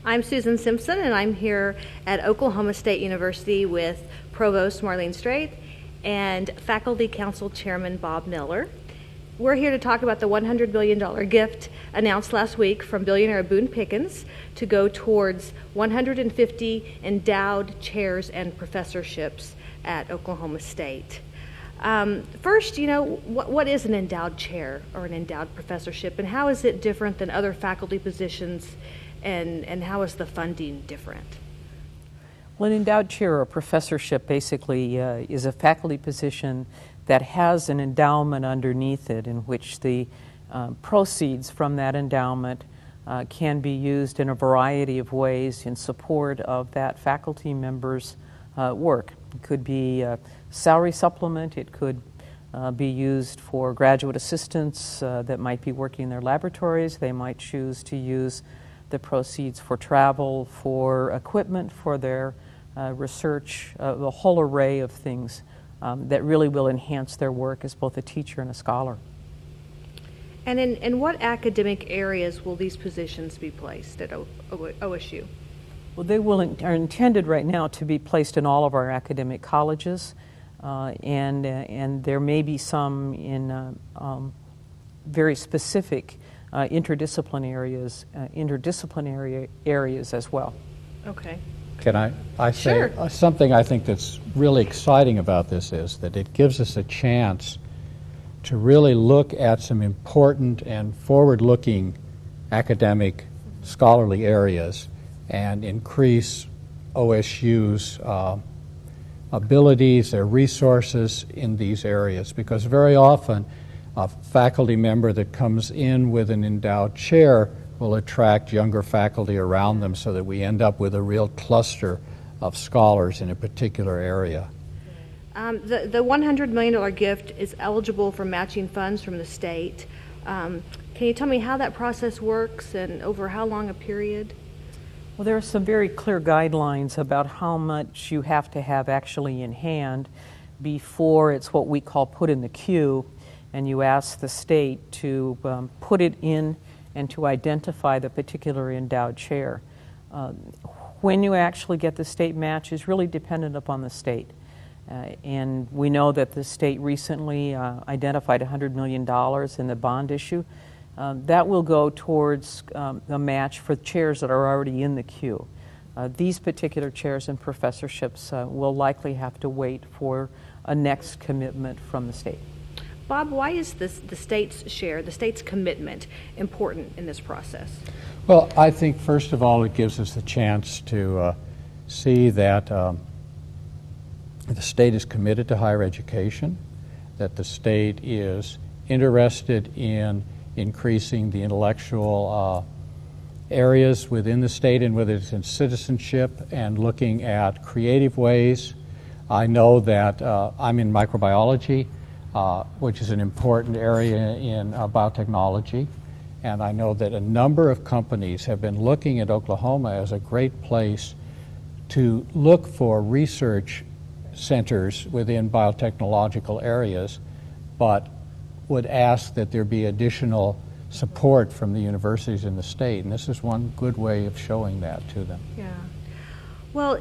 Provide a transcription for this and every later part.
I'm Susan Simpson, and I'm here at Oklahoma State University with Provost Marlene Straith and Faculty Council Chairman Bob Miller. We're here to talk about the $100 billion gift announced last week from billionaire Boone Pickens to go towards 150 endowed chairs and professorships at Oklahoma State. First, what is an endowed chair or an endowed professorship, and how is it different than other faculty positions, and how is the funding different? Well, an endowed chair or professorship basically is a faculty position that has an endowment underneath it in which the proceeds from that endowment can be used in a variety of ways in support of that faculty member's work. It could be a salary supplement, it could be used for graduate assistants that might be working in their laboratories. They might choose to use the proceeds for travel, for equipment, for their research, a whole array of things that really will enhance their work as both a teacher and a scholar. And in what academic areas will these positions be placed at OSU? Well, they are intended right now to be placed in all of our academic colleges, and there may be some in very specific interdisciplinary areas as well. Okay. Can I say Sure. Something I think that's really exciting about this is that it gives us a chance to really look at some important and forward-looking academic scholarly areas and increase OSU's abilities, their resources in these areas, because very often a faculty member that comes in with an endowed chair will attract younger faculty around them so that we end up with a real cluster of scholars in a particular area. The $100 million gift is eligible for matching funds from the state. Can you tell me how that process works and over how long a period? Well, there are some very clear guidelines about how much you have to have actually in hand before it's what we call put in the queue, and you ask the state to put it in and to identify the particular endowed chair. When you actually get the state match is really dependent upon the state. And we know that the state recently identified $100 million in the bond issue. That will go towards a match for chairs that are already in the queue. These particular chairs and professorships will likely have to wait for a next commitment from the state. Bob, why is the state's share, the state's commitment, important in this process? Well, I think first of all it gives us the chance to see that the state is committed to higher education, that the state is interested in increasing the intellectual areas within the state, and whether it's in citizenship and looking at creative ways. I know that I'm in microbiology, which is an important area in biotechnology, and I know that a number of companies have been looking at Oklahoma as a great place to look for research centers within biotechnological areas, but would ask that there be additional support from the universities in the state, and this is one good way of showing that to them. Yeah. Well,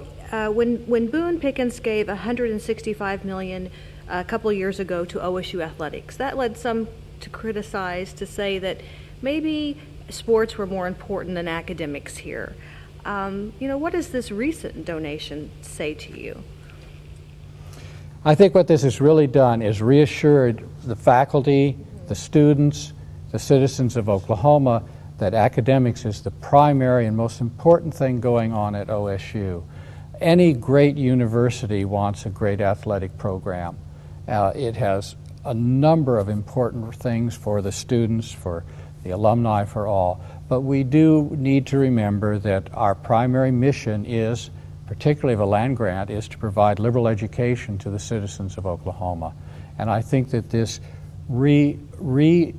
when Boone Pickens gave $165 million a couple of years ago to OSU athletics, that led some to criticize, to say that maybe sports were more important than academics here. What does this recent donation say to you? I think what this has really done is reassured the faculty, the students, the citizens of Oklahoma that academics is the primary and most important thing going on at OSU. Any great university wants a great athletic program. It has a number of important things for the students, for the alumni, for all. But we do need to remember that our primary mission is, particularly of a land grant, is to provide liberal education to the citizens of Oklahoma. And I think that this reassures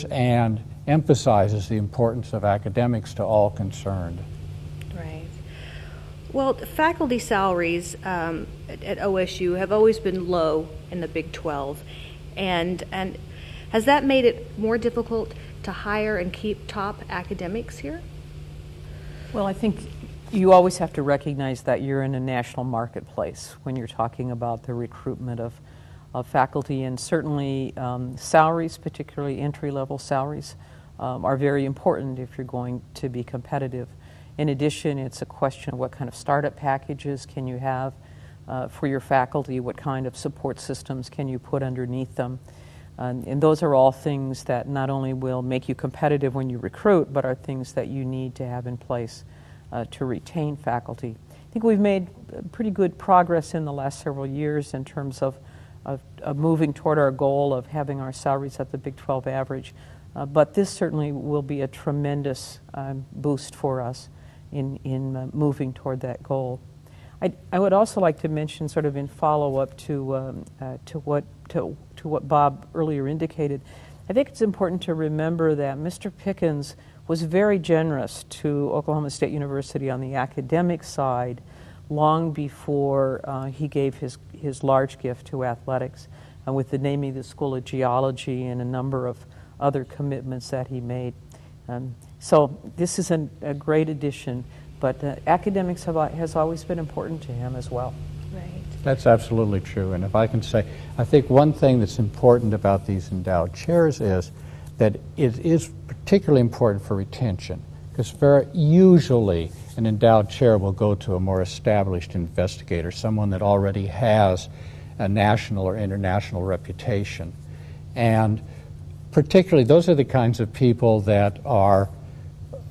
and emphasizes the importance of academics to all concerned. Right. Well, faculty salaries at OSU have always been low in the Big 12, and has that made it more difficult to hire and keep top academics here? Well, I think you always have to recognize that you're in a national marketplace when you're talking about the recruitment of faculty, and certainly salaries, particularly entry-level salaries, are very important if you're going to be competitive. In addition, it's a question of what kind of startup packages can you have for your faculty, what kind of support systems can you put underneath them. And those are all things that not only will make you competitive when you recruit, but are things that you need to have in place to retain faculty. I think we've made pretty good progress in the last several years in terms of moving toward our goal of having our salaries at the Big 12 average. But this certainly will be a tremendous boost for us in moving toward that goal. I would also like to mention, sort of in follow-up to what Bob earlier indicated, I think it's important to remember that Mr. Pickens was very generous to Oklahoma State University on the academic side long before he gave his large gift to athletics, with the naming of the School of Geology and a number of other commitments that he made. So this is a great addition, but academics has always been important to him as well. Right. That's absolutely true. And if I can say, I think one thing that's important about these endowed chairs is that it is particularly important for retention, because very usually an endowed chair will go to a more established investigator, someone that already has a national or international reputation. And particularly, those are the kinds of people that are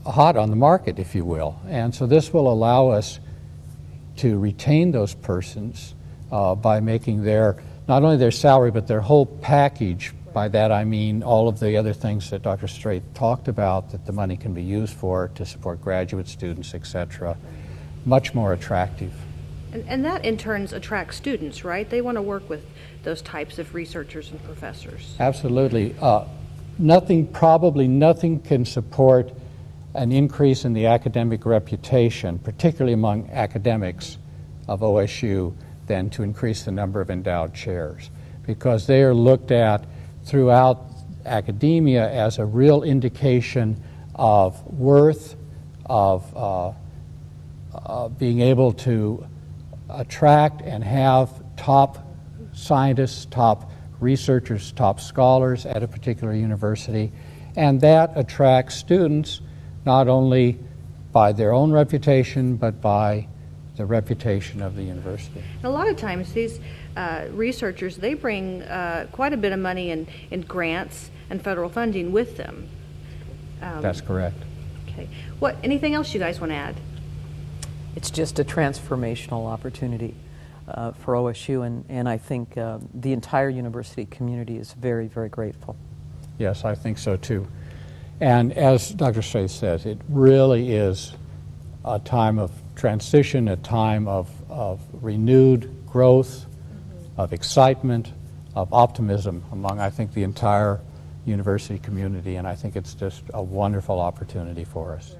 hot on the market, if you will. And so this will allow us to retain those persons by making not only their salary, but their whole package. By that I mean all of the other things that Dr. Strait talked about that the money can be used for to support graduate students, etc. Much more attractive. And that in turn attracts students, right? They want to work with those types of researchers and professors. Absolutely. Probably nothing can support an increase in the academic reputation, particularly among academics of OSU, than to increase the number of endowed chairs, because they are looked at throughout academia as a real indication of worth, of being able to attract and have top scientists, top researchers, top scholars at a particular university, and that attracts students not only by their own reputation, but by the reputation of the university. A lot of times these researchers, they bring quite a bit of money in grants and federal funding with them. That's correct. Okay. Anything else you guys want to add? It's just a transformational opportunity for OSU, and I think the entire university community is very, very grateful. Yes, I think so too. And as Dr. Strait says, it really is a time of transition, a time of renewed growth, of excitement, of optimism among, I think, the entire university community, and I think it's just a wonderful opportunity for us.